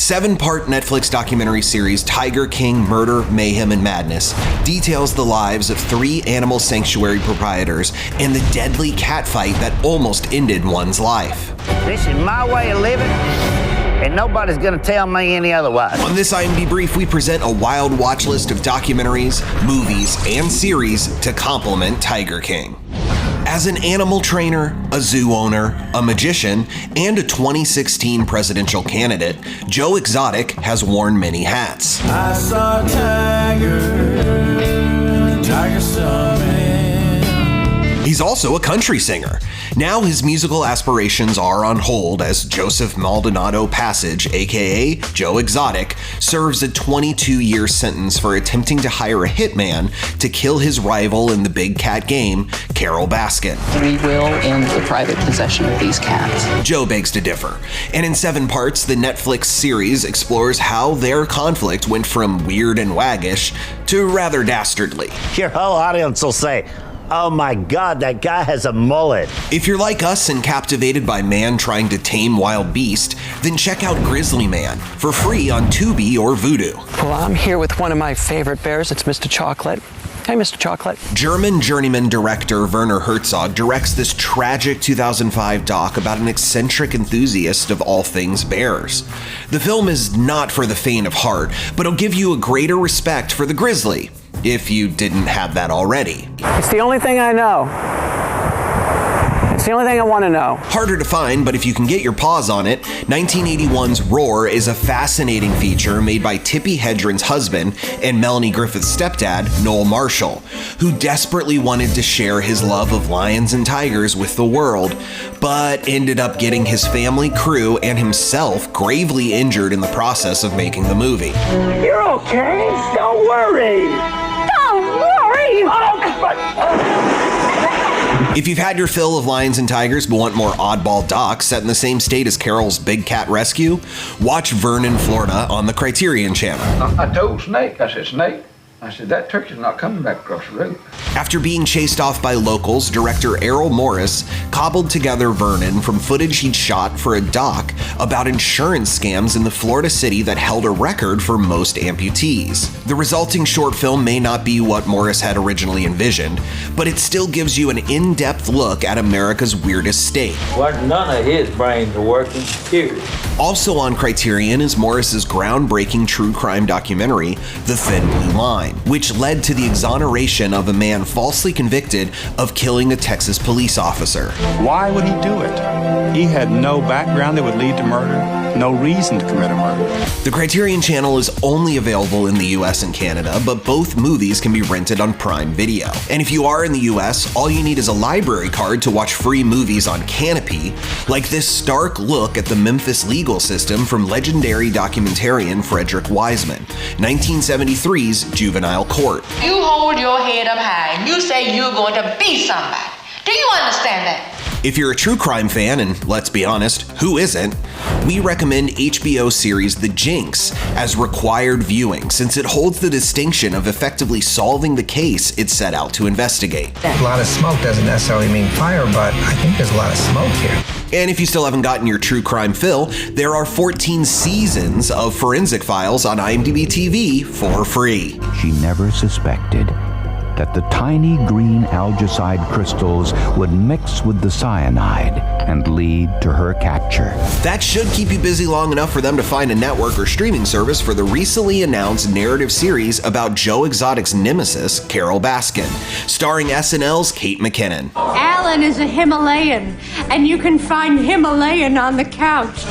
7-part Netflix documentary series Tiger King: Murder, Mayhem, and Madness details the lives of 3 animal sanctuary proprietors and the deadly cat fight that almost ended one's life. This is my way of living, and nobody's gonna tell me any otherwise. On this IMDb Brief, we present a wild watch list of documentaries, movies, and series to complement Tiger King. As an animal trainer, a zoo owner, a magician, and a 2016 presidential candidate, Joe Exotic has worn many hats. I saw a tiger saw me. He's also a country singer. Now his musical aspirations are on hold as Joseph Maldonado Passage, aka Joe Exotic, serves a 22-year sentence for attempting to hire a hitman to kill his rival in the big cat game, Carole Baskin. We will end the private possession of these cats. Joe begs to differ, and in 7 parts, the Netflix series explores how their conflict went from weird and waggish to rather dastardly. Your whole audience will say, "Oh my God, that guy has a mullet." If you're like us and captivated by man trying to tame wild beast, then check out Grizzly Man for free on Tubi or Vudu. Well, I'm here with one of my favorite bears. It's Mr. Chocolate. Hey, Mr. Chocolate. German journeyman director Werner Herzog directs this tragic 2005 doc about an eccentric enthusiast of all things bears. The film is not for the faint of heart, but it'll give you a greater respect for the grizzly, if you didn't have that already. It's the only thing I know. It's the only thing I want to know. Harder to find, but if you can get your paws on it, 1981's Roar is a fascinating feature made by Tippi Hedren's husband and Melanie Griffith's stepdad, Noel Marshall, who desperately wanted to share his love of lions and tigers with the world, but ended up getting his family, crew, and himself gravely injured in the process of making the movie. You're okay. Don't worry. Don't worry. If you've had your fill of lions and tigers but want more oddball docs set in the same state as Carole's Big Cat Rescue, watch Vernon, Florida on the Criterion Channel. I told Snake, I said, "Snake," I said, "that turkey's not coming back across the road." After being chased off by locals, director Errol Morris cobbled together Vernon from footage he'd shot for a doc about insurance scams in the Florida city that held a record for most amputees. The resulting short film may not be what Morris had originally envisioned, but it still gives you an in-depth look at America's weirdest state. Well, none of his brains are working, period. Also on Criterion is Morris's groundbreaking true crime documentary, The Thin Blue Line, which led to the exoneration of a man falsely convicted of killing a Texas police officer. Why would he do it? He had no background that would lead to murder, no reason to commit a murder. The Criterion Channel is only available in the US and Canada, but both movies can be rented on Prime Video. And if you are in the US, all you need is a library card to watch free movies on Canopy, like this stark look at the Memphis legal system from legendary documentarian Frederick Wiseman, 1973's Juvenile Court. You hold your head up high and you say you're going to be somebody. Do you understand that? If you're a true crime fan, and let's be honest, who isn't, we recommend HBO series The Jinx as required viewing, since it holds the distinction of effectively solving the case it set out to investigate. A lot of smoke doesn't necessarily mean fire, but I think there's a lot of smoke here. And if you still haven't gotten your true crime fill, there are 14 seasons of Forensic Files on IMDb TV for free. She never suspected that the tiny green algicide crystals would mix with the cyanide and lead to her capture. That should keep you busy long enough for them to find a network or streaming service for the recently announced narrative series about Joe Exotic's nemesis, Carole Baskin, starring SNL's Kate McKinnon. Alan is a Himalayan, and you can find Himalayan on the couch.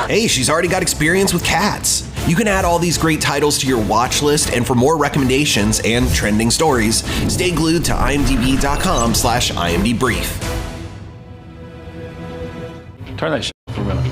Hey, she's already got experience with cats. You can add all these great titles to your watch list, and for more recommendations and trending stories, stay glued to imdb.com/imdbrief. Turn that shit for a minute.